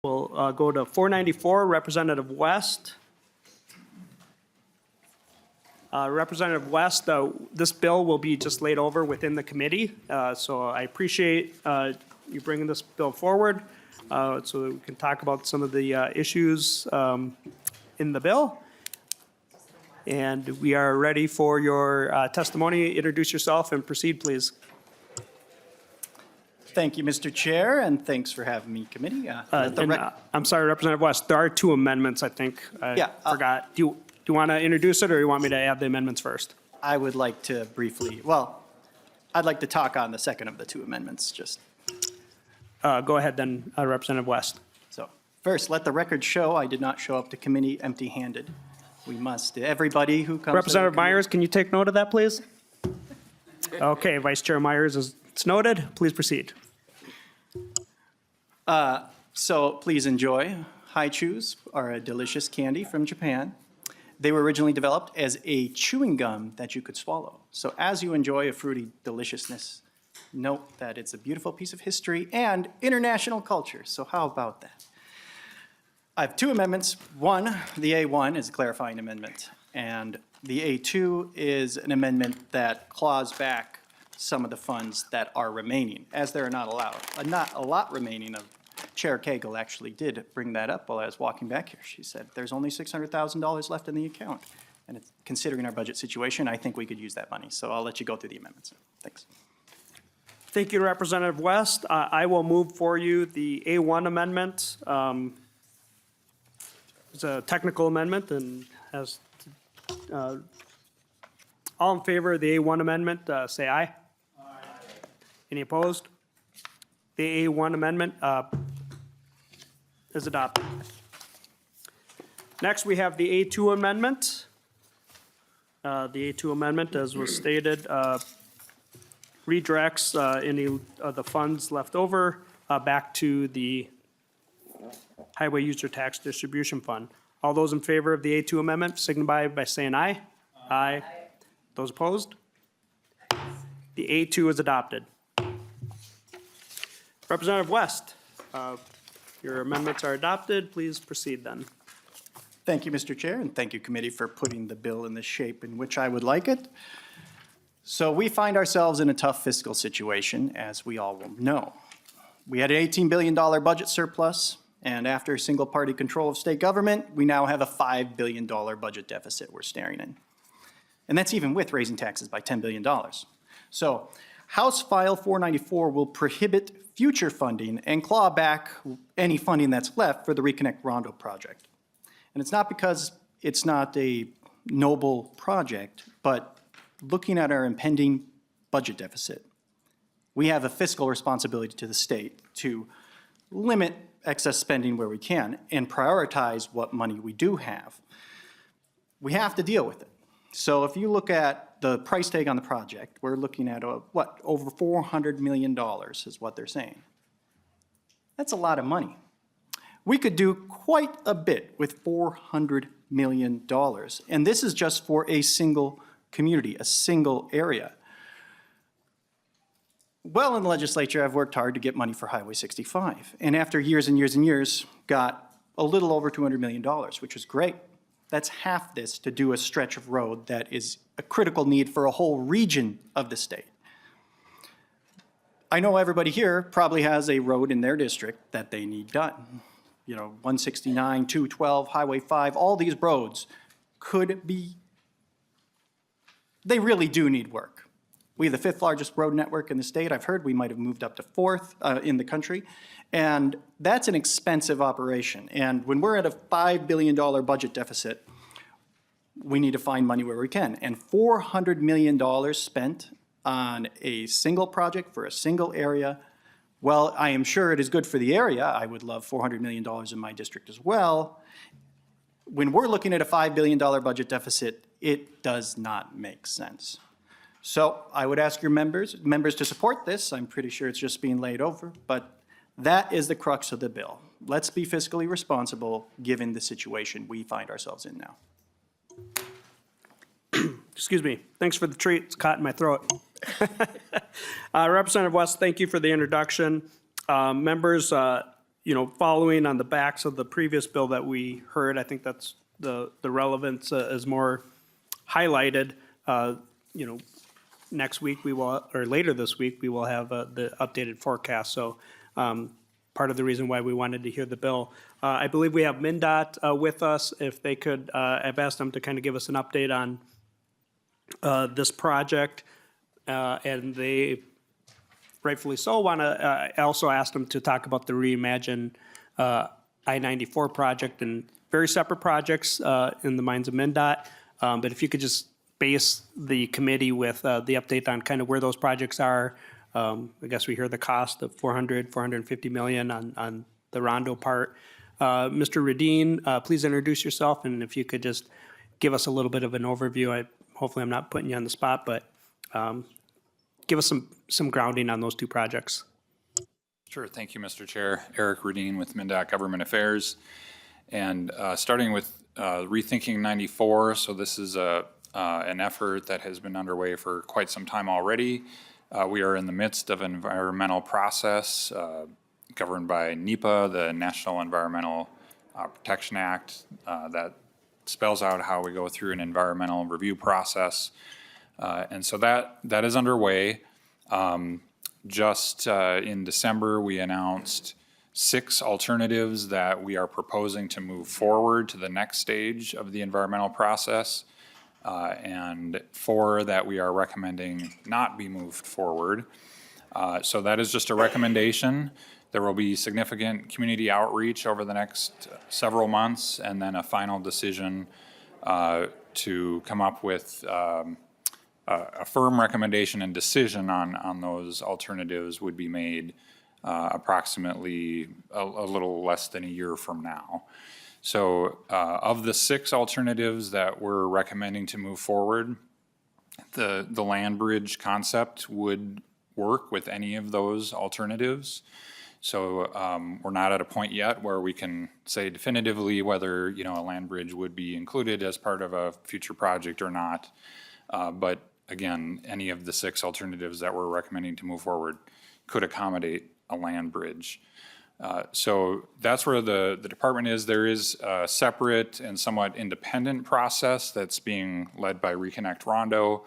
We'll go to 494, Representative West. Representative West, this bill will be just laid over within the committee, so I appreciate you bringing this bill forward so that we can talk about some of the issues in the bill. And we are ready for your testimony. Introduce yourself and proceed, please. Thank you, Mr. Chair, and thanks for having me, committee. I'm sorry, Representative West, there are two amendments, I think. I forgot. Do you want to introduce it, or you want me to add the amendments first? I would like to briefly, I'd like to talk on the second of the two amendments, just. Go ahead then, Representative West. So, first, let the record show I did not show up to committee empty-handed. We must, everybody who comes. Representative Myers, can you take note of that, please? Okay, Vice Chair Myers, it's noted. Please proceed. So please enjoy. Hi-chews are a delicious candy from Japan. They were originally developed as a chewing gum that you could swallow. So as you enjoy a fruity deliciousness, note that it's a beautiful piece of history and international culture. So how about that? I have two amendments. One, the A1 is a clarifying amendment, and the A2 is an amendment that claws back some of the funds that are remaining, as they're not a lot remaining. Of Chair Cagle actually did bring that up while I was walking back here. She said there's only $600,000 left in the account, and it's, considering our budget situation, I think we could use that money. So I'll let you go through the amendments. Thanks. Thank you, Representative West. I will move for you the A1 amendment. It's a technical amendment and has all in favor of the A1 amendment, say aye. Aye. Any opposed? The A1 amendment is adopted. Next, we have the A2 amendment. The A2 amendment, as was stated, redirects any of the funds left over back to the Highway User Tax Distribution Fund. All those in favor of the A2 amendment signify by saying aye. Aye. Those opposed? The A2 is adopted. Representative West, your amendments are adopted. Please proceed then. Thank you, Mr. Chair, and thank you, committee, for putting the bill in the shape in which I would like it. So we find ourselves in a tough fiscal situation, as we all will know. We had an $18 billion budget surplus, and after single-party control of state government, we now have a $5 billion budget deficit we're staring in. And that's even with raising taxes by $10 billion. So House File 494 will prohibit future funding and claw back any funding that's left for the Reconnect Rondo project. And it's not because it's not a noble project, but looking at our impending budget deficit, we have a fiscal responsibility to the state to limit excess spending where we can and prioritize what money we do have. We have to deal with it. So if you look at the price tag on the project, we're looking at over $400 million is what they're saying. That's a lot of money. We could do quite a bit with $400 million. And this is just for a single community, a single area. Well, in the legislature, I've worked hard to get money for Highway 65. And after years and years and years, got a little over $200 million, which is great. That's half this to do a stretch of road that is a critical need for a whole region of the state. I know everybody here probably has a road in their district that they need done. You know, 169, 212, Highway 5, all these roads could be, they really do need work. We have the 5th largest road network in the state. I've heard we might have moved up to 4th in the country. And that's an expensive operation. And when we're at a $5 billion budget deficit, we need to find money where we can. And $400 million spent on a single project for a single area, well, I am sure it is good for the area. I would love $400 million in my district as well. When we're looking at a $5 billion budget deficit, it does not make sense. So I would ask your members to support this. I'm pretty sure it's just being laid over, but that is the crux of the bill. Let's be fiscally responsible given the situation we find ourselves in now. Excuse me. Thanks for the treat. It's caught in my throat. Representative West, thank you for the introduction. Members, following on the backs of the previous bill that we heard, I think that's the relevance is more highlighted. Next week we will, or later this week, we will have the updated forecast. So part of the reason why we wanted to hear the bill. I believe we have MnDOT with us. If they could, I've asked them to kind of give us an update on this project, and they rightfully so want to, I also asked them to talk about the Reimagine I-94 project, and very separate projects in the minds of MnDOT. But if you could just base the committee with the update on kind of where those projects are. I guess we hear the cost of 450 million on the Rondo part. Mr. Radin, please introduce yourself, and if you could just give us a little bit of an overview. Hopefully I'm not putting you on the spot, but give us some grounding on those two projects. Sure. Thank you, Mr. Chair. Eric Radin with MnDOT Government Affairs. And starting with Rethinking 94, so this is an effort that has been underway for quite some time already. We are in the midst of an environmental process governed by NEPA, the National Environmental Protection Act, that spells out how we go through an environmental review process. And so that is underway. Just in December, we announced 6 alternatives that we are proposing to move forward to the next stage of the environmental process, and 4 that we are recommending not be moved forward. So that is just a recommendation. There will be significant community outreach over the next several months, and then a final decision to come up with a firm recommendation and decision on those alternatives would be made approximately a little less than a year from now. So of the 6 alternatives that we're recommending to move forward, the land bridge concept would work with any of those alternatives. So we're not at a point yet where we can say definitively whether a land bridge would be included as part of a future project or not. But again, any of the 6 alternatives that we're recommending to move forward could accommodate a land bridge. So that's where the department is. There is a separate and somewhat independent process that's being led by Reconnect Rondo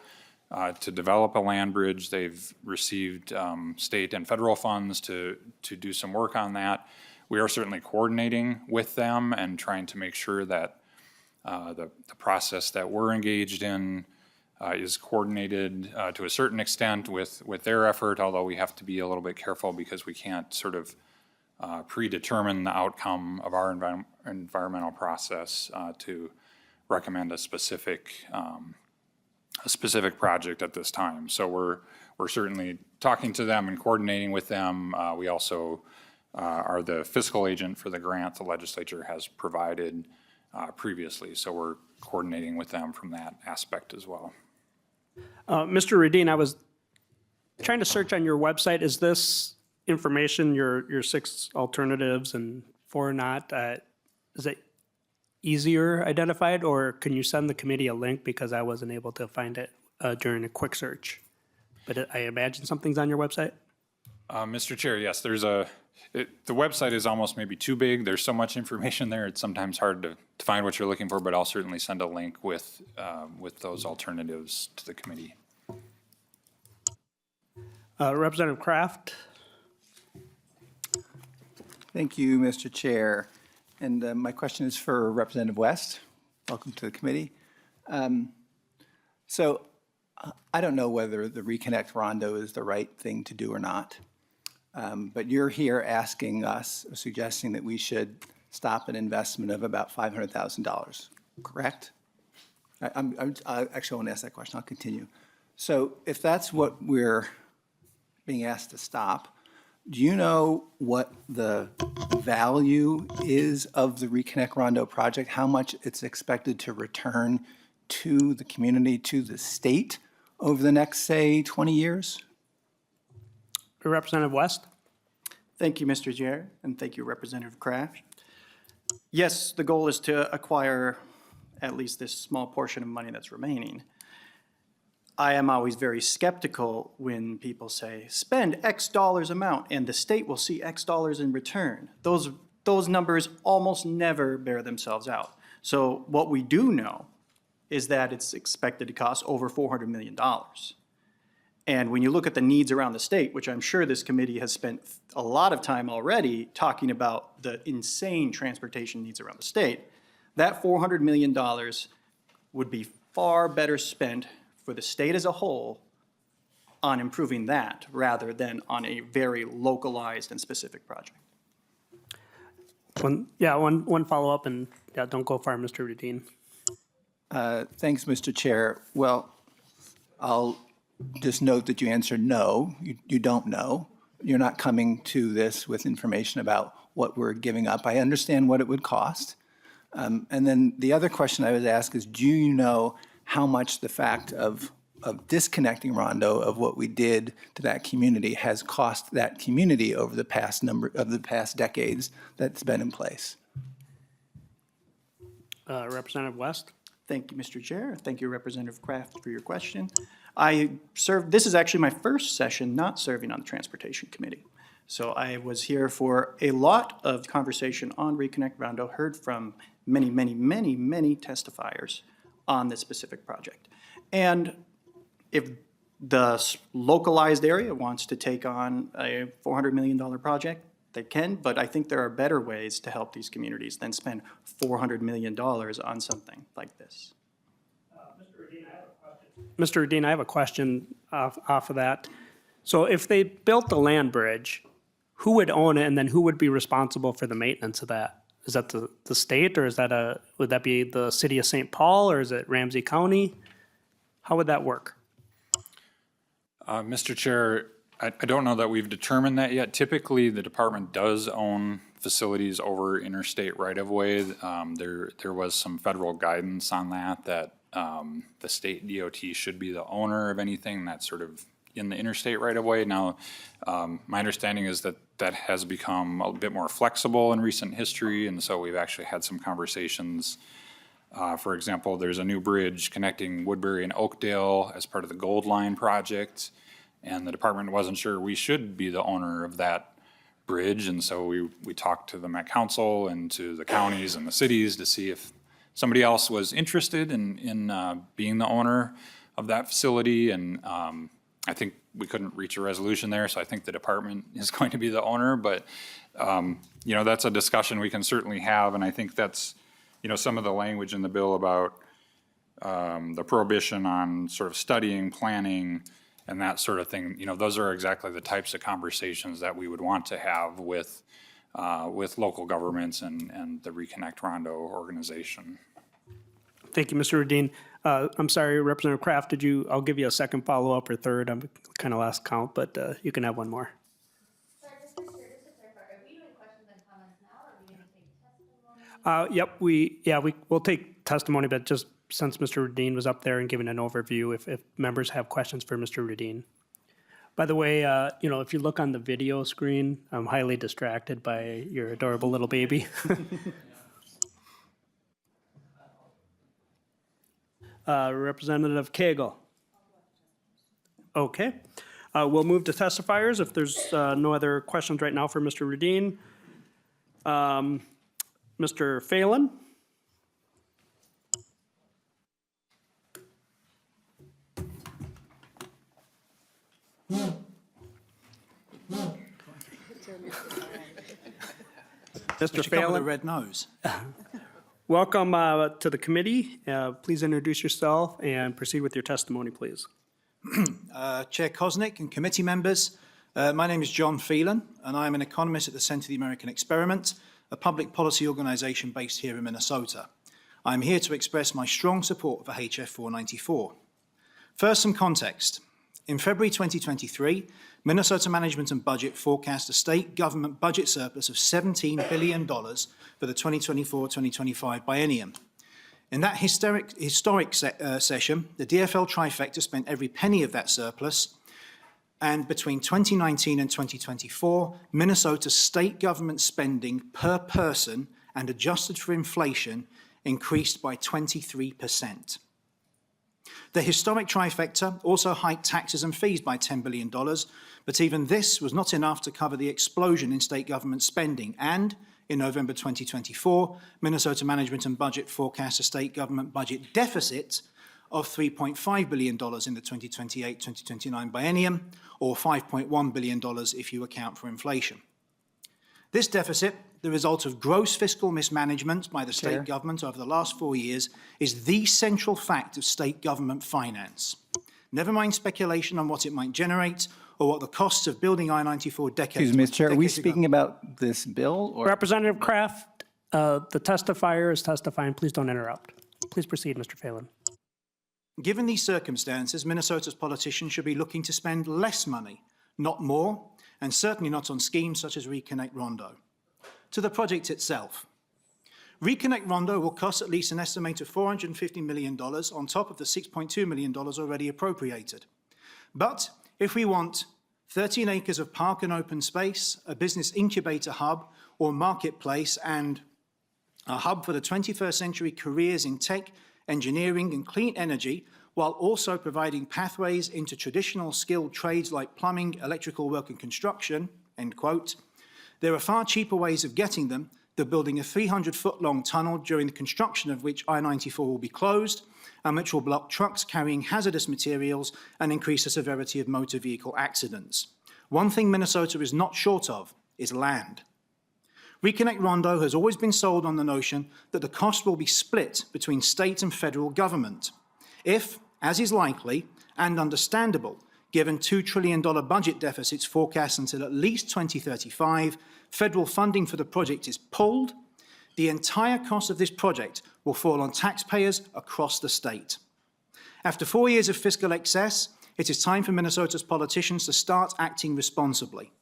to develop a land bridge. They've received state and federal funds to do some work on that. We are certainly coordinating with them and trying to make sure that the process that we're engaged in is coordinated to a certain extent with their effort, although we have to be a little bit careful because we can't sort of predetermine the outcome of our environmental process to recommend a specific project at this time. So we're certainly talking to them and coordinating with them. We also are the fiscal agent for the grant the legislature has provided previously, so we're coordinating with them from that aspect as well. Mr. Radin, I was trying to search on your website. Is this information, your 6 alternatives and 4 not, is it easier identified, or can you send the committee a link because I wasn't able to find it during a quick search? But I imagine something's on your website? Mr. Chair, yes, the website is almost maybe too big. There's so much information there, it's sometimes hard to find what you're looking for, but I'll certainly send a link with those alternatives to the committee. Representative Kraft? Thank you, Mr. Chair. And my question is for Representative West. Welcome to the committee. So I don't know whether the Reconnect Rondo is the right thing to do or not. But you're here asking us, suggesting that we should stop an investment of about $500,000, correct? I actually want to ask that question. I'll continue. So if that's what we're being asked to stop, do you know what the value is of the Reconnect Rondo project, how much it's expected to return to the community, to the state over the next, say, 20 years? Representative West? Thank you, Mr. Chair, and thank you, Representative Kraft. Yes, the goal is to acquire at least this small portion of money that's remaining. I am always very skeptical when people say, spend X dollars amount and the state will see X dollars in return. Those numbers almost never bear themselves out. So what we do know is that it's expected to cost over $400 million. And when you look at the needs around the state, which I'm sure this committee has spent a lot of time already talking about the insane transportation needs around the state, that $400 million would be far better spent for the state as a whole on improving that rather than on a very localized and specific project. One follow-up, and don't go far, Mr. Rudin. Thanks, Mr. Chair. Well, I'll just note that you answered no. You don't know. You're not coming to this with information about what we're giving up. I understand what it would cost. And then the other question I would ask is, do you know how much the fact of disconnecting Rondo, of what we did to that community, has cost that community over the past decades that's been in place? Representative West? Thank you, Mr. Chair. Thank you, Representative Kraft, for your question. This is actually my first session not serving on the Transportation Committee. So I was here for a lot of conversation on Reconnect Rondo, heard from many, many, many, many testifiers on this specific project. And if the localized area wants to take on a $400 million project, they can, but I think there are better ways to help these communities than spend $400 million on something like this. Mr. Rudin, I have a question off of that. So if they built the land bridge, who would own it, and then who would be responsible for the maintenance of that? Is that the state, or would that be the city of St. Paul, or is it Ramsey County? How would that work? Mr. Chair, I don't know that we've determined that yet. Typically, the department does own facilities over interstate right-of-way. There was some federal guidance on that the state DOT should be the owner of anything that's sort of in the interstate right-of-way. Now, my understanding is that that has become a bit more flexible in recent history, and so we've actually had some conversations. For example, there's a new bridge connecting Woodbury and Oakdale as part of the Gold Line project, and the department wasn't sure we should be the owner of that bridge, and so we talked to the Met Council and to the counties and the cities to see if somebody else was interested in being the owner of that facility, and I think we couldn't reach a resolution there, so I think the department is going to be the owner, but that's a discussion we can certainly have, and I think that's some of the language in the bill about the prohibition on sort of studying, planning, and that sort of thing. Those are exactly the types of conversations that we would want to have with local governments and the Reconnect Rondo organization. Thank you, Mr. Rudin. I'm sorry, Representative Kraft, I'll give you a second follow-up or third. I'm kind of last count, but you can have one more. Sorry, just to clarify, are we doing questions and comments now, or are we going to take testimony? Yep, we'll take testimony, but just since Mr. Rudin was up there and giving an overview, if members have questions for Mr. Rudin. By the way, if you look on the video screen, I'm highly distracted by your adorable little baby. Representative Cagle. Okay. We'll move to testifiers if there's no other questions right now for Mr. Rudin. Mr. Phelan. Mr. She come with a Phelan, red nose. welcome to the committee. Please introduce yourself and proceed with your testimony, please. Chair Kosnick and committee members, my name is John Phelan, and I am an economist at the Center for the American Experiment, a public policy organization based here in Minnesota. I'm here to express my strong support for HF 494. First, some context. In February 2023, Minnesota Management and Budget forecast a state government budget surplus of $17 billion for the 2024-2025 biennium. In that historic session, the DFL trifecta spent every penny of that surplus, and between 2019 and 2024, Minnesota's state government spending per person and adjusted for inflation increased by 23%. The historic trifecta also hiked taxes and fees by $10 billion, but even this was not enough to cover the explosion in state government spending. And in November 2024, Minnesota Management and Budget forecast a state government budget deficit of $3.5 billion in the 2028-2029 biennium, or $5.1 billion if you account for inflation. This deficit, the result of gross fiscal mismanagement by the state government over the last 4 years, is the central fact of state government finance. Never mind speculation on what it might generate or what the costs of building I-94 decades. Excuse me, Mr. Chair, are we decades ago. speaking about this bill or? Representative Kraft, the testifier is testifying. Please don't interrupt. Please proceed, Mr. Phelan. Given these circumstances, Minnesota's politicians should be looking to spend less money, not more, and certainly not on schemes such as Reconnect Rondo. To the project itself. Reconnect Rondo will cost at least an estimate of $450 million on top of the $6.2 million already appropriated. But if we want 13 acres of park and open space, a business incubator hub or marketplace, and a hub for the 21st century careers in tech, engineering, and clean energy, while also providing pathways into traditional skilled trades like plumbing, electrical work, and construction, end quote, there are far cheaper ways of getting them than building a 300-foot-long tunnel during the construction of which I-94 will be closed, and which will block trucks carrying hazardous materials and increase the severity of motor vehicle accidents. One thing Minnesota is not short of is land. Reconnect Rondo has always been sold on the notion that the cost will be split between state and federal government. If, as is likely and understandable, given $2 trillion budget deficits forecast until at least 2035, federal funding for the project is pulled, the entire cost of this project will fall on taxpayers across the state. After 4 years of fiscal excess, it is time for Minnesota's politicians to start acting responsibly.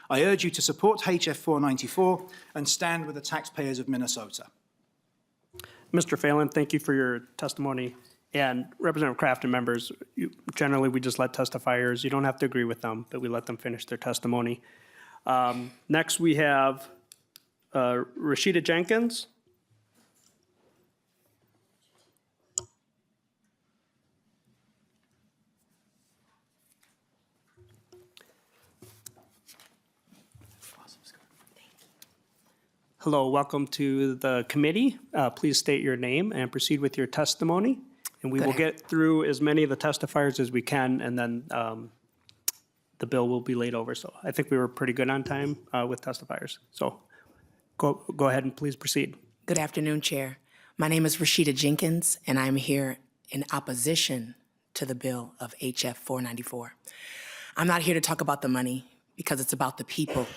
I urge you to support HF 494 and stand with the taxpayers of Minnesota. Mr. Phelan, thank you for your testimony. And Representative Kraft and members, generally we just let testifiers, you don't have to agree with them, but we let them finish their testimony. Next we have Rashida Jenkins. Hello, welcome to the committee. Please state your name and proceed with your testimony. And we will get through as many of the testifiers as we can, and then the bill will be laid over. So I think we were pretty good on time with testifiers. So go ahead and please proceed. Good afternoon, Chair. My name is Rashida Jenkins, and I'm here in opposition to the bill of HF 494. I'm not here to talk about the money because it's about the people.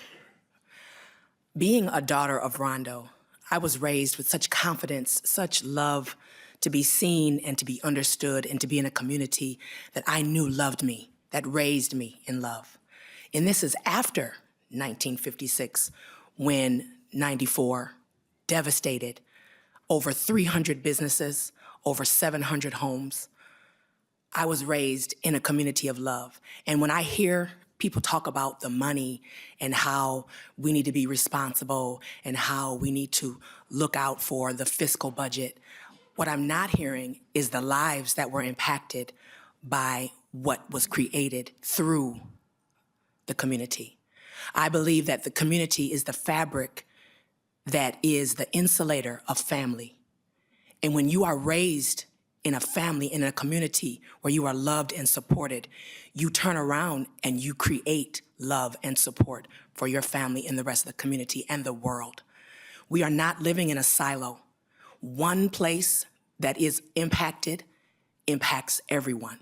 Being a daughter of Rondo, I was raised with such confidence, such love to be seen and to be understood and to be in a community that I knew loved me, that raised me in love. And this is after 1956, when 94 devastated over 300 businesses, over 700 homes. I was raised in a community of love. And when I hear people talk about the money and how we need to be responsible and how we need to look out for the fiscal budget, what I'm not hearing is the lives that were impacted by what was created through the community. I believe that the community is the fabric that is the insulator of family. And when you are raised in a family, in a community where you are loved and supported, you turn around and you create love and support for your family and the rest of the community and the world. We are not living in a silo. One place that is impacted impacts everyone.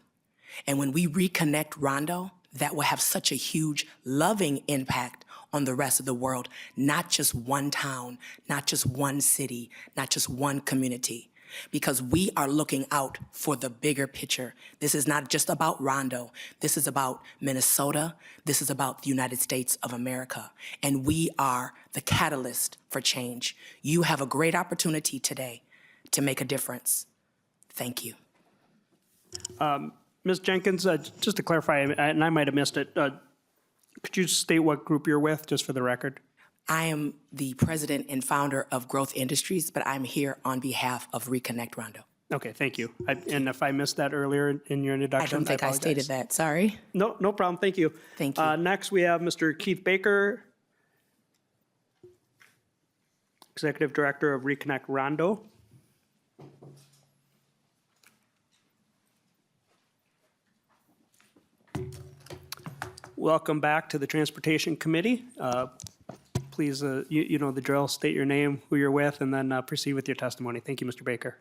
And when we reconnect Rondo, that will have such a huge loving impact on the rest of the world, not just one town, not just one city, not just one community. Because we are looking out for the bigger picture. This is not just about Rondo. This is about Minnesota. This is about the United States of America. And we are the catalyst for change. You have a great opportunity today to make a difference. Thank you. Ms. Jenkins, just to clarify, and I might have missed it, could you state what group you're with, just for the record? I am the president and founder of Growth Industries, but I'm here on behalf of Reconnect Rondo. Okay, thank you. And if I missed that earlier in your I introduction, don't think I stated apologize. that, sorry. No, no problem, thank you. Thank you. Next, we have Mr. Keith Baker, Executive Director of Reconnect Rondo. Welcome back to the Transportation Committee. Please, you know the drill, state your name, who you're with, and then proceed with your testimony. Thank you, Mr. Baker.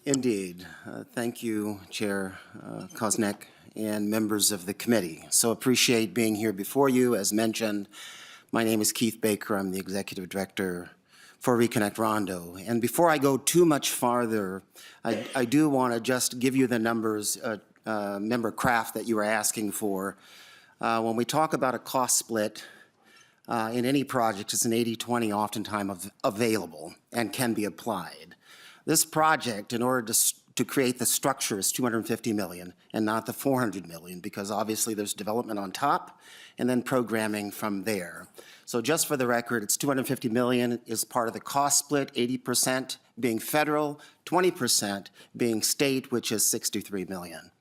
Indeed. Thank you, Chair Koznick and members of the committee. So appreciate being here before you. As mentioned, my name is Keith Baker. I'm the Executive Director for Reconnect Rondo. And before I go too much farther, I do want to just give you the numbers, member craft that you were asking for. When we talk about a cost split in any project, it's an 80-20 oftentimes available and can be applied. This project, in order to create the structure, is $250 million and not the $400 million, because obviously there's development on top and then programming from there. So just for the record, it's $250 million is part of the cost split, 80% being federal, 20% being state, which is $63 million.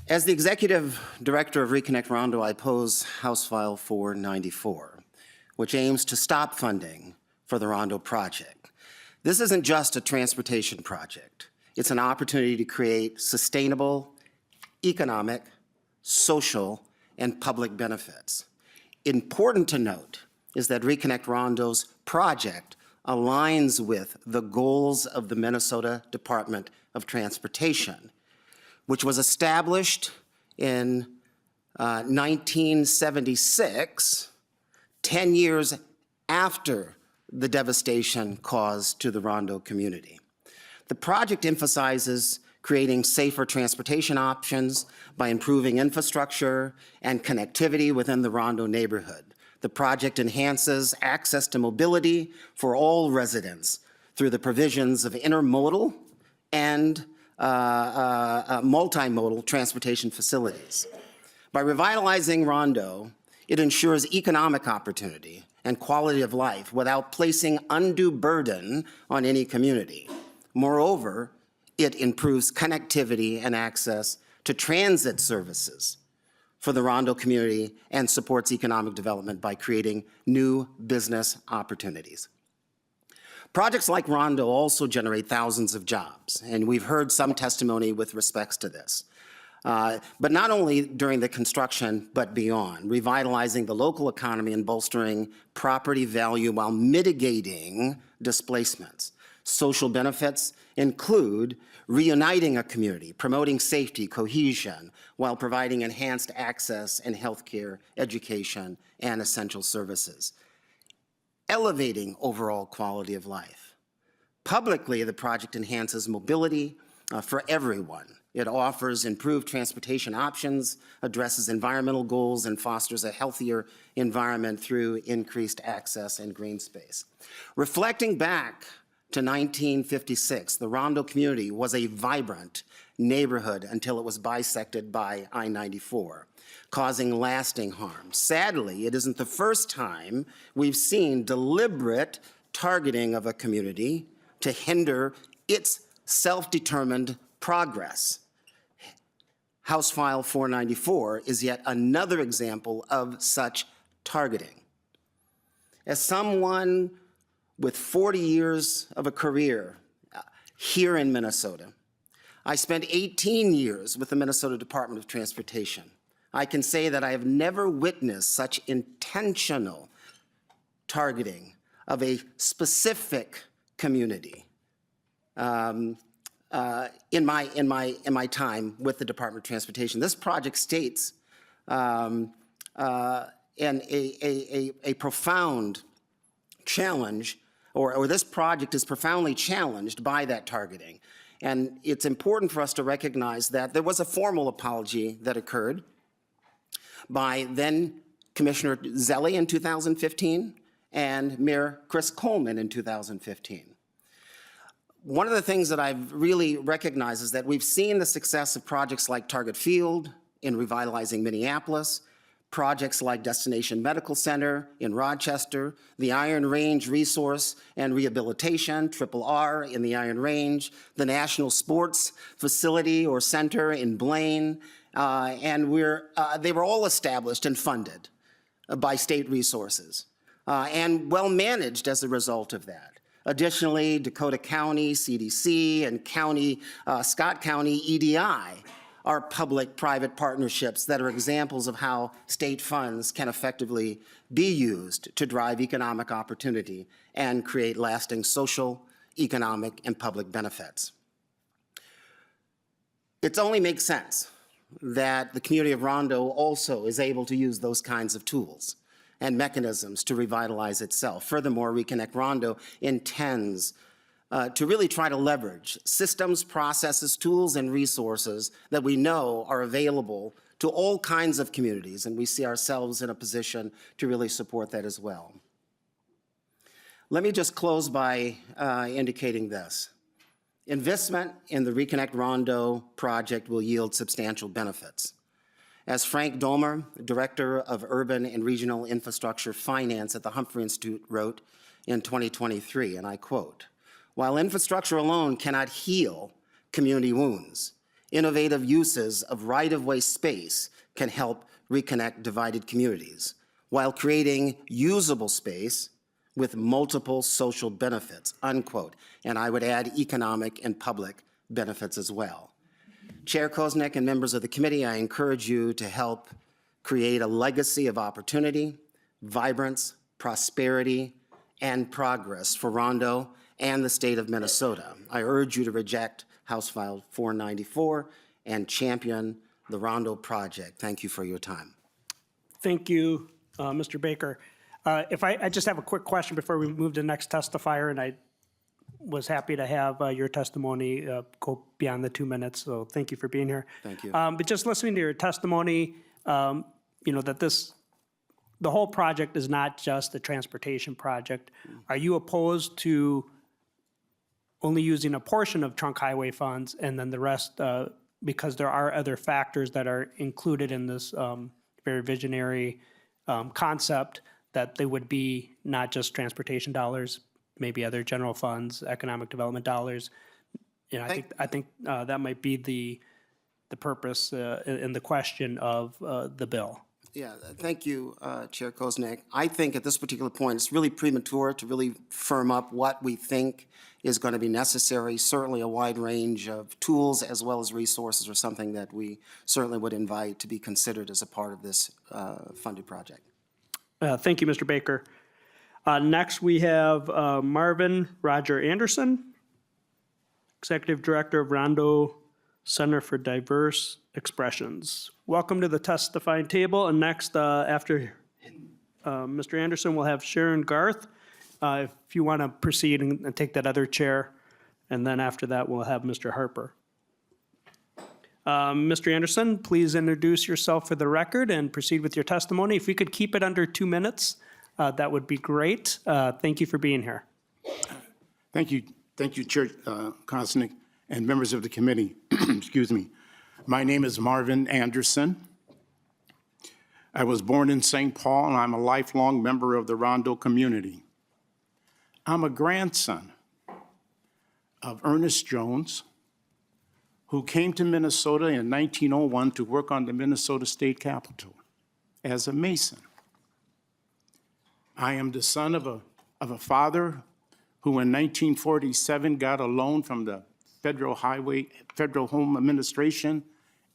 As the Executive Director of Reconnect Rondo, I oppose House File 494, which aims to stop funding for the Rondo project. This isn't just a transportation project. It's an opportunity to create sustainable, economic, social, and public benefits. Important to note is that Reconnect Rondo's project aligns with the goals of the Minnesota Department of Transportation, which was established in 1976, 10 years after the devastation caused to the Rondo community. The project emphasizes creating safer transportation options by improving infrastructure and connectivity within the Rondo neighborhood. The project enhances access to mobility for all residents through the provisions of intermodal and multimodal transportation facilities. By revitalizing Rondo, it ensures economic opportunity and quality of life without placing undue burden on any community. Moreover, it improves connectivity and access to transit services for the Rondo community and supports economic development by creating new business opportunities. Projects like Rondo also generate thousands of jobs, and we've heard some testimony with respects to this. But not only during the construction, but beyond, revitalizing the local economy and bolstering property value while mitigating displacements. Social benefits include reuniting a community, promoting safety, cohesion, while providing enhanced access in healthcare, education, and essential services. Elevating overall quality of life. Publicly, the project enhances mobility for everyone. It offers improved transportation options, addresses environmental goals, and fosters a healthier environment through increased access and green space. Reflecting back to 1956, the Rondo community was a vibrant neighborhood until it was bisected by I-94, causing lasting harm. Sadly, it isn't the first time we've seen deliberate targeting of a community to hinder its self-determined progress. House File 494 is yet another example of such targeting. As someone with 40 years of a career here in Minnesota, I spent 18 years with the Minnesota Department of Transportation. I can say that I have never witnessed such intentional targeting of a specific community in my time with the Department of Transportation. This project states a profound challenge, or this project is profoundly challenged by that targeting. And it's important for us to recognize that there was a formal apology that occurred by then Commissioner Zelli in 2015 and Mayor Chris Coleman in 2015. One of the things that I've really recognized is that we've seen the success of projects like Target Field in revitalizing Minneapolis, Projects like Destination Medical Center in Rochester, the Iron Range Resource and Rehabilitation, RRR, in the Iron Range, the National Sports Facility or Center in Blaine, and they were all established and funded by state resources and well managed as a result of that. Additionally, Dakota County, CDC, and Scott County EDI are public-private partnerships that are examples of how state funds can effectively be used to drive economic opportunity and create lasting social, economic, and public benefits. It only makes sense that the community of Rondo also is able to use those kinds of tools and mechanisms to revitalize itself. Furthermore, Reconnect Rondo intends to really try to leverage systems, processes, tools, and resources that we know are available to all kinds of communities, and we see ourselves in a position to really support that as well. Let me just close by indicating this. Investment in the Reconnect Rondo project will yield substantial benefits. As Frank Domer, Director of Urban and Regional Infrastructure Finance at the Humphrey Institute, wrote in 2023, and I quote, "While infrastructure alone cannot heal community wounds, innovative uses of right-of-way space can help reconnect divided communities while creating usable space with multiple social benefits," unquote. And I would add economic and public benefits as well. Chair Koznick and members of the committee, I encourage you to help create a legacy of opportunity, vibrance, prosperity, and progress for Rondo and the state of Minnesota. I urge you to reject House File 494 and champion the Rondo project. Thank you for your time. Thank you, Mr. Baker. If I just have a quick question before we move to the next testifier, and I was happy to have your testimony go beyond the 2 minutes, so thank you for being here. Thank you. But just listening to your testimony, that the whole project is not just a transportation project. Are you opposed to only using a portion of trunk highway funds and then the rest, because there are other factors that are included in this very visionary concept, that they would be not just transportation dollars, maybe other general funds, economic development dollars? I think that might be the purpose and the question of the bill. Yeah, thank you, Chair Koznick. I think at this particular point, it's really premature to really firm up what we think is going to be necessary. Certainly a wide range of tools as well as resources are something that we certainly would invite to be considered as a part of this funded project. Thank you, Mr. Baker. Next, we have Marvin Roger Anderson, Executive Director of Rondo Center for Diverse Expressions. Welcome to the testifying table. And next, after Mr. Anderson, we'll have Sharon Garth. If you want to proceed and take that other chair. And then after that, we'll have Mr. Harper. Mr. Anderson, please introduce yourself for the record and proceed with your testimony. If we could keep it under 2 minutes, that would be great. Thank you for being here. Thank you, Chair Koznick and members of the committee. Excuse me. My name is Marvin Anderson. I was born in St. Paul, and I'm a lifelong member of the Rondo community. I'm a grandson of Ernest Jones, who came to Minnesota in 1901 to work on the Minnesota State Capitol as a mason. I am the son of a father who in 1947 got a loan from the Federal Home Administration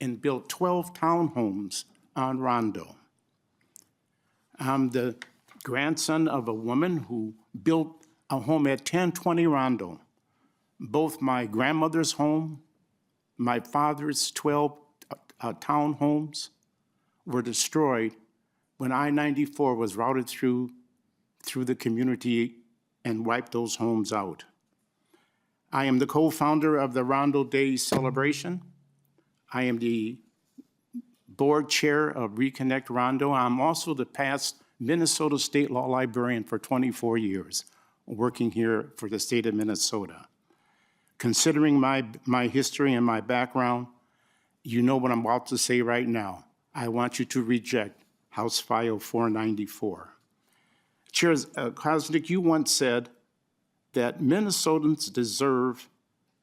and built 12 townhomes on Rondo. I'm the grandson of a woman who built a home at 1020 Rondo. Both my grandmother's home, my father's 12 townhomes were destroyed when I-94 was routed through the community and wiped those homes out. I am the co-founder of the Rondo Day celebration. I am the board chair of Reconnect Rondo. I'm also the past Minnesota State Law Librarian for 24 years, working here for the state of Minnesota. Considering my history and my background, you know what I'm about to say right now. I want you to reject House File 494. Chair Kosnick, you once said that Minnesotans deserve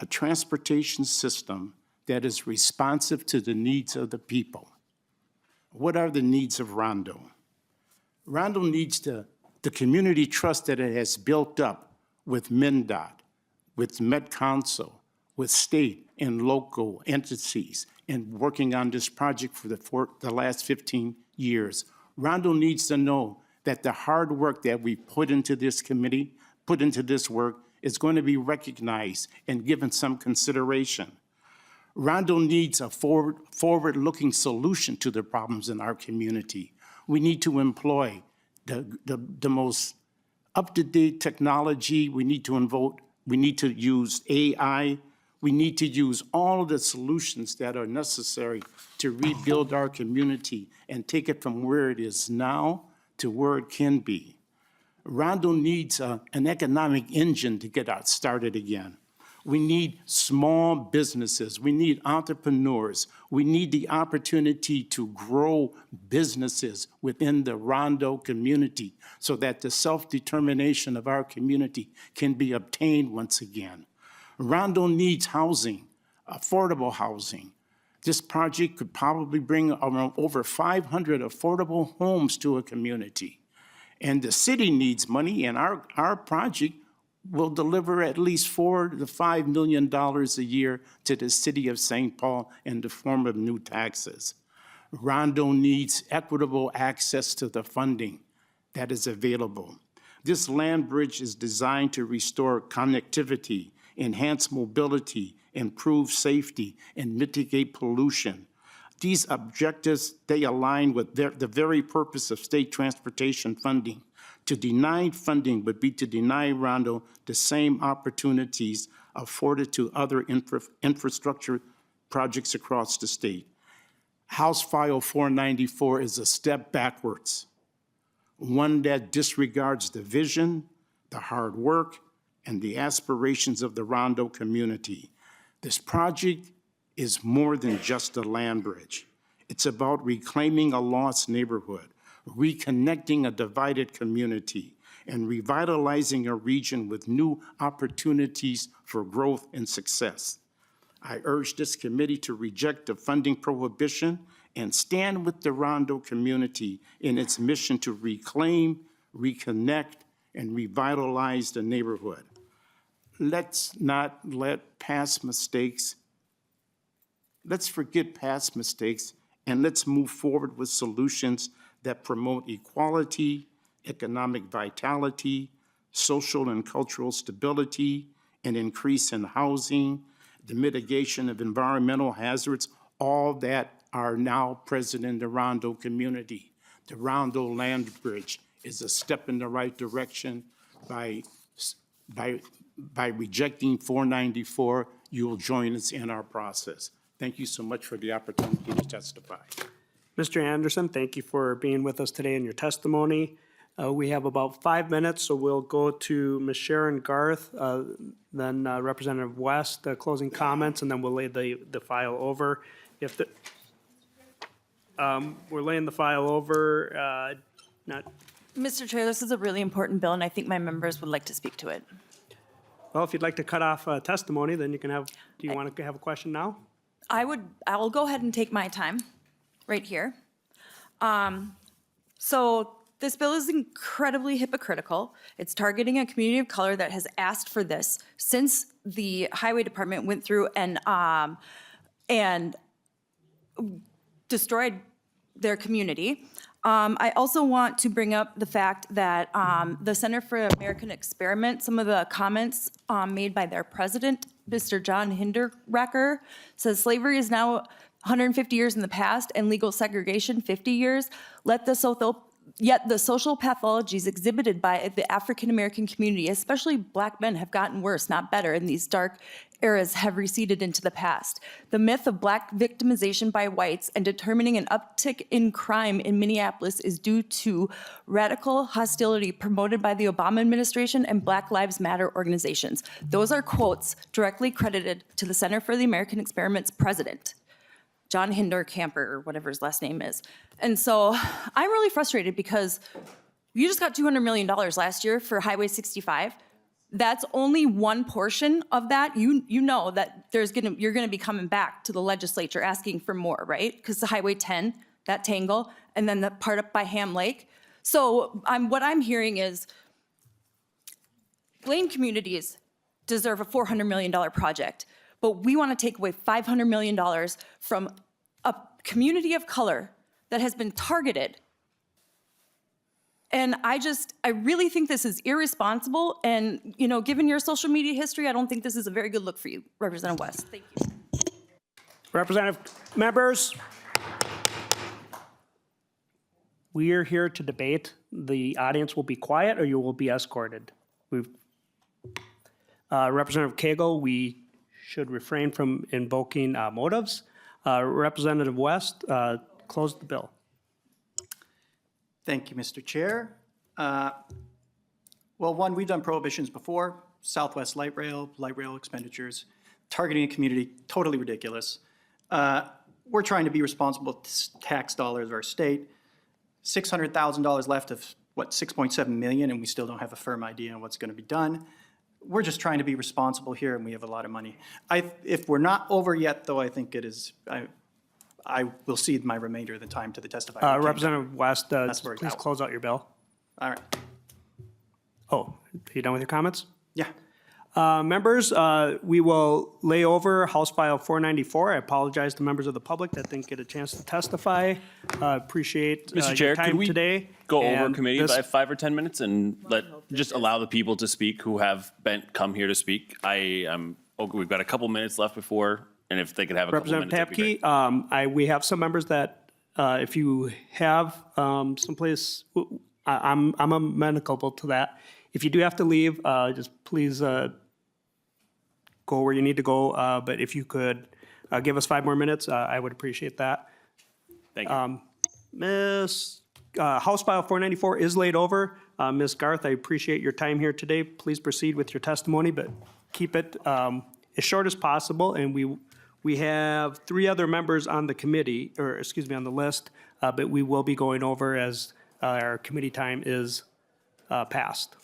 a transportation system that is responsive to the needs of the people. What are the needs of Rondo? Rondo needs the community trust that it has built up with MnDOT, with Met Council, with state and local entities, and working on this project for the last 15 years. Rondo needs to know that the hard work that we put into this committee, put into this work, is going to be recognized and given some consideration. Rondo needs a forward-looking solution to the problems in our community. We need to employ the most up-to-date technology. We need to use AI. We need to use all of the solutions that are necessary to rebuild our community and take it from where it is now to where it can be. Rondo needs an economic engine to get us started again. We need small businesses. We need entrepreneurs. We need the opportunity to grow businesses within the Rondo community so that the self-determination of our community can be obtained once again. Rondo needs housing, affordable housing. This project could probably bring around over 500 affordable homes to a community. And the city needs money, and our project will deliver at least $4 to $5 million a year to the city of St. Paul in the form of new taxes. Rondo needs equitable access to the funding that is available. This land bridge is designed to restore connectivity, enhance mobility, improve safety, and mitigate pollution. These objectives, they align with the very purpose of state transportation funding. To deny funding would be to deny Rondo the same opportunities afforded to other infrastructure projects across the state. House File 494 is a step backwards, one that disregards the vision, the hard work, and the aspirations of the Rondo community. This project is more than just a land bridge. It's about reclaiming a lost neighborhood, reconnecting a divided community, and revitalizing a region with new opportunities for growth and success. I urge this committee to reject the funding prohibition and stand with the Rondo community in its mission to reclaim, reconnect, and revitalize the neighborhood. Let's not let past mistakes, let's forget past mistakes, and let's move forward with solutions that promote equality, economic vitality, social and cultural stability, an increase in housing, the mitigation of environmental hazards, all that are now present in the Rondo community. The Rondo land bridge is a step in the right direction. By rejecting 494, you will join us in our process. Thank you so much for the opportunity to testify. Mr. Anderson, thank you for being with us today in your testimony. We have about 5 minutes, so we'll go to Ms. Sharon Garth, then Representative West, closing comments, and then we'll lay the file over. If the, we're laying the file over, not, Mr. Chair, this is a really important bill, and I think my members would like to speak to it. well, if you'd like to cut off testimony, then you can have, do you want to have a question now? I'll go ahead and take my time right here. So this bill is incredibly hypocritical. It's targeting a community of color that has asked for this since the Highway Department went through and destroyed their community. I also want to bring up the fact that the Center for American Experiment, some of the comments made by their president, Mr. John Hinderrecker, says slavery is now 150 years in the past and legal segregation 50 years. Yet the social pathologies exhibited by the African American community, especially Black men, have gotten worse, not better, and these dark eras have receded into the past. The myth of Black victimization by whites and determining an uptick in crime in Minneapolis is due to radical hostility promoted by the Obama administration and Black Lives Matter organizations. Those are quotes directly credited to the Center for the American Experiment's president, John Hinderkamper, or whatever his last name is. And so I'm really frustrated because you just got $200 million last year for Highway 65. That's only one portion of that. You know that you're gonna be coming back to the legislature asking for more, right? Because the Highway 10, that tangle, and then the part up by Ham Lake. So what I'm hearing is Blaine communities deserve a $400 million project, but we want to take away $500 million from a community of color that has been targeted. And I really think this is irresponsible. And, given your social media history, I don't think this is a very good look for you, Representative West. Thank you. Representative members, we are here to debate. The audience will be quiet or you will be escorted. Representative Cagle, we should refrain from invoking motives. Representative West, close the bill. Thank you, Mr. Chair. Well, one, we've done prohibitions before, Southwest Light Rail expenditures, targeting a community, totally ridiculous. We're trying to be responsible with tax dollars of our state. $600,000 left of, what, 6.7 million, and we still don't have a firm idea on what's going to be done. We're just trying to be responsible here, and we have a lot of money. If we're not over yet, though, I think it is, I will cede my remainder of the time to the testifying. Representative West, where it's please at. close out your bill. All right. Oh, are you done with your comments? Yeah. Members, we will lay over House File 494. I apologize to members of the public that didn't get a chance to testify. Appreciate Mr. your Chair, time could we today. go over And committee this- by 5 or 10 minutes and just allow the people to speak who have come here to speak? We've got a couple minutes left before, and if they could have a couple minutes. Representative that'd be great. Tapke, we have some members that, if you have someplace, I'm amenable to that. If you do have to leave, just please go where you need to go. But if you could give us 5 more minutes, I would appreciate that. Thank you. House File 494 is laid over. Ms. Garth, I appreciate your time here today. Please proceed with your testimony, but keep it as short as possible. And we have 3 other members on the committee, or excuse me, on the list, but we will be going over as our committee time is passed.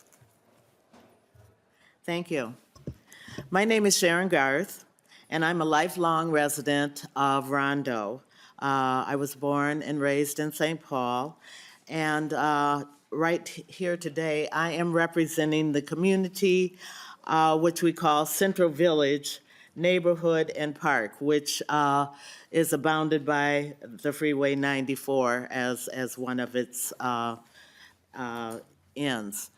Thank you. My name is Sharon Garth, and I'm a lifelong resident of Rondo. I was born and raised in St. Paul, and right here today, I am representing the community, which we call Central Village Neighborhood and Park, which is bounded by the Freeway 94 as one of its ends.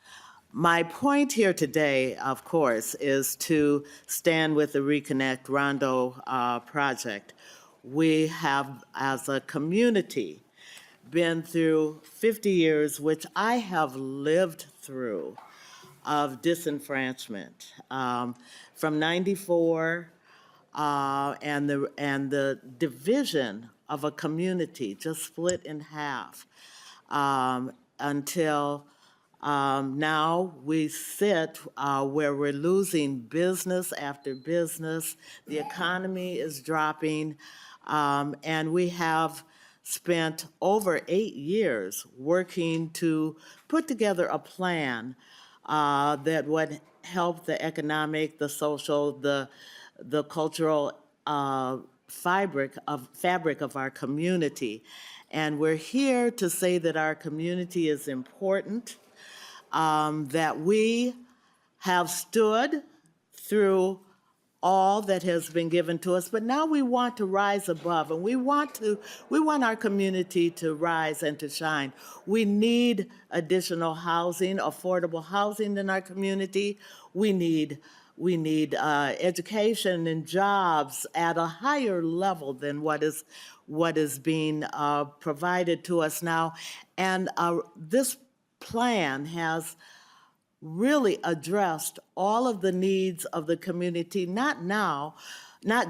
My point here today, of course, is to stand with the Reconnect Rondo project. We have, as a community, been through 50 years, which I have lived through, of disenfranchisement. From 94 and the division of a community, just split in half, until now we sit where we're losing business after business. The economy is dropping, and we have spent over 8 years working to put together a plan that would help the economic, the social, the cultural fabric of our community. And we're here to say that our community is important, that we have stood through all that has been given to us, but now we want to rise above, and we want our community to rise and to shine. We need additional housing, affordable housing in our community. We need education and jobs at a higher level than what is being provided to us now. And this plan has really addressed all of the needs of the community, not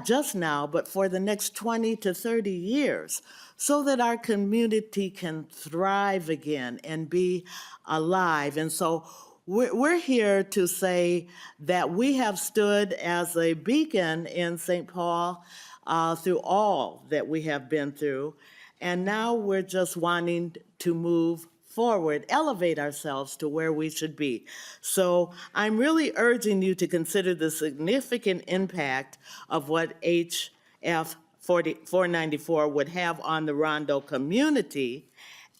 just now, but for the next 20 to 30 years, so that our community can thrive again and be alive. And so we're here to say that we have stood as a beacon in St. Paul through all that we have been through. And now we're just wanting to move forward, elevate ourselves to where we should be. So I'm really urging you to consider the significant impact of what HF 494 would have on the Rondo community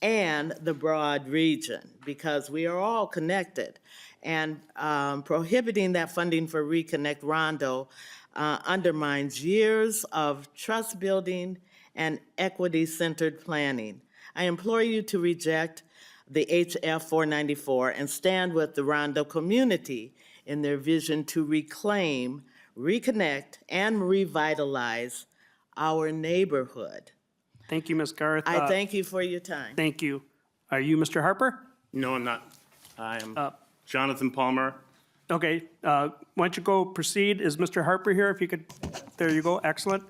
and the broad region, because we are all connected. And prohibiting that funding for Reconnect Rondo undermines years of trust building and equity-centered planning. I implore you to reject the HF 494 and stand with the Rondo community in their vision to reclaim, reconnect, and revitalize our neighborhood. Thank you, Ms. Garth. I thank you for your time. Thank you. Are you Mr. Harper? No, I'm not. I am Jonathan Palmer. Okay, why don't you go proceed? Is Mr. Harper here? If you could, there you go, excellent.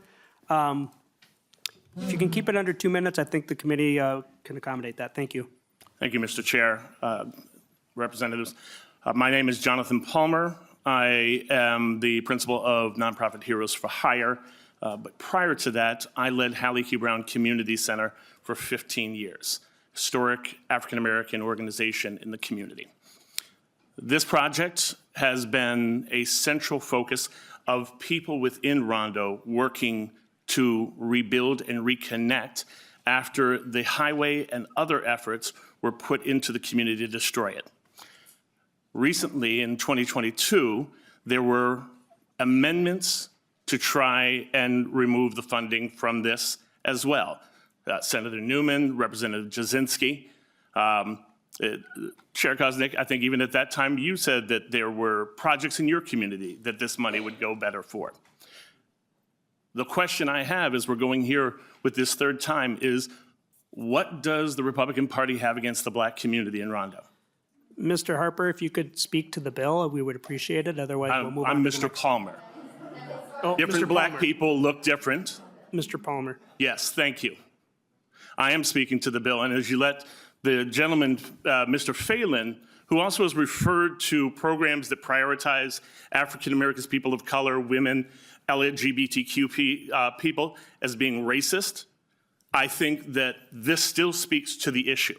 If you can keep it under 2 minutes, I think the committee can accommodate that. Thank you. Thank you, Mr. Chair, representatives. My name is Jonathan Palmer. I am the principal of nonprofit Heroes for Hire. But prior to that, I led Hallie Q. Brown Community Center for 15 years, historic African-American organization in the community. This project has been a central focus of people within Rondo working to rebuild and reconnect after the highway and other efforts were put into the community to destroy it. Recently, in 2022, there were amendments to try and remove the funding from this as well. Senator Newman, Representative Jasinski, Chair Koznick, I think even at that time you said that there were projects in your community that this money would go better for. The question I have as we're going here with this third time is, what does the Republican Party have against the Black community in Rondo? Mr. Harper, if you could speak to the bill, we would appreciate it. Otherwise, we'll move on. I'm to the Mr. next. Palmer. Oh, Different Mr. Black Palmer. people look different. Mr. Palmer. Yes, thank you. I am speaking to the bill, and as you let the gentleman, Mr. Phelan, who also has referred to programs that prioritize African Americans, people of color, women, LGBTQ people as being racist, I think that this still speaks to the issue.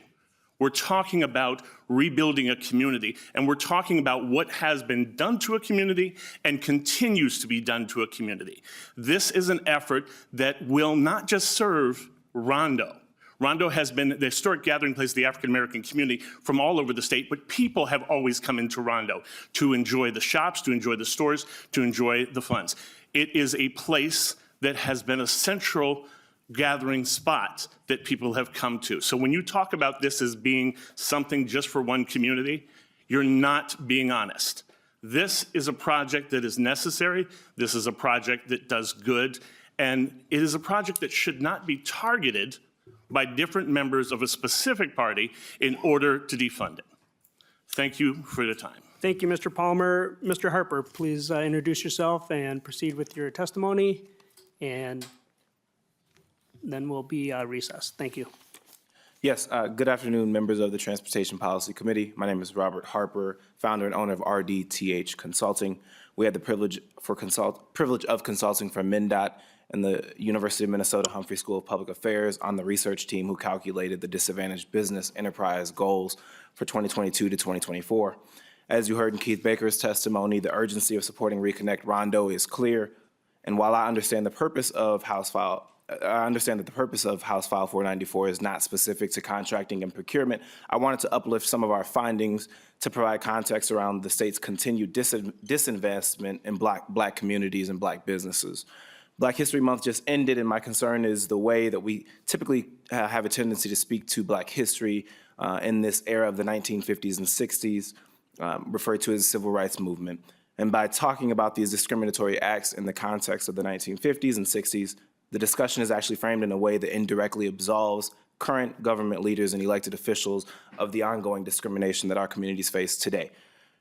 We're talking about rebuilding a community, and we're talking about what has been done to a community and continues to be done to a community. This is an effort that will not just serve Rondo. Rondo has been the historic gathering place of the African American community from all over the state, but people have always come into Rondo to enjoy the shops, to enjoy the stores, to enjoy the funds. It is a place that has been a central gathering spot that people have come to. So when you talk about this as being something just for one community, you're not being honest. This is a project that is necessary. This is a project that does good. And it is a project that should not be targeted by different members of a specific party in order to defund it. Thank you for the time. Thank you, Mr. Palmer. Mr. Harper, please introduce yourself and proceed with your testimony, and then we'll be recessed. Thank you. Yes, good afternoon, members of the Transportation Policy Committee. My name is Robert Harper, founder and owner of RDTH Consulting. We had the privilege of consulting for MnDOT and the University of Minnesota Humphrey School of Public Affairs on the research team who calculated the disadvantaged business enterprise goals for 2022 to 2024. As you heard in Keith Baker's testimony, the urgency of supporting Reconnect Rondo is clear. And while I understand the purpose of House File 494 is not specific to contracting and procurement, I wanted to uplift some of our findings to provide context around the state's continued disinvestment in black communities and black businesses. Black History Month just ended, and my concern is the way that we typically have a tendency to speak to black history in this era of the 1950s and 60s, referred to as the Civil Rights Movement. And by talking about these discriminatory acts in the context of the 1950s and 60s, the discussion is actually framed in a way that indirectly absolves current government leaders and elected officials of the ongoing discrimination that our communities face today.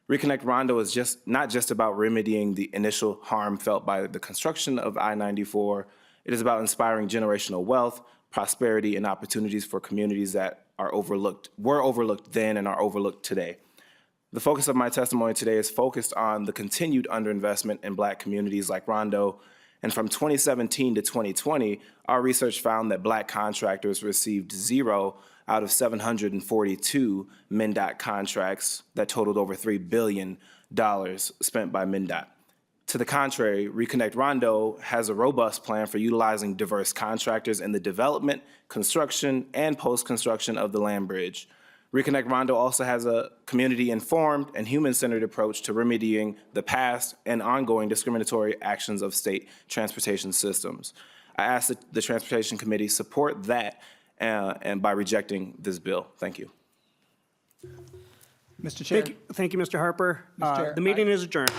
Reconnect Rondo is not just about remedying the initial harm felt by the construction of I-94. It is about inspiring generational wealth, prosperity, and opportunities for communities that were overlooked then and are overlooked today. The focus of my testimony today is focused on the continued underinvestment in black communities like Rondo And from 2017 to 2020, our research found that Black contractors received 0 out of 742 MnDOT contracts that totaled over $3 billion spent by MnDOT. To the contrary, Reconnect Rondo has a robust plan for utilizing diverse contractors in the development, construction, and post-construction of the land bridge. Reconnect Rondo also has a community-informed and human-centered approach to remedying the past and ongoing discriminatory actions of state transportation systems. I ask that the Transportation Committee support that and by rejecting this bill. Thank you. Mr. Chair. Thank you, Mr. Harper. Chair, The meeting is adjourned.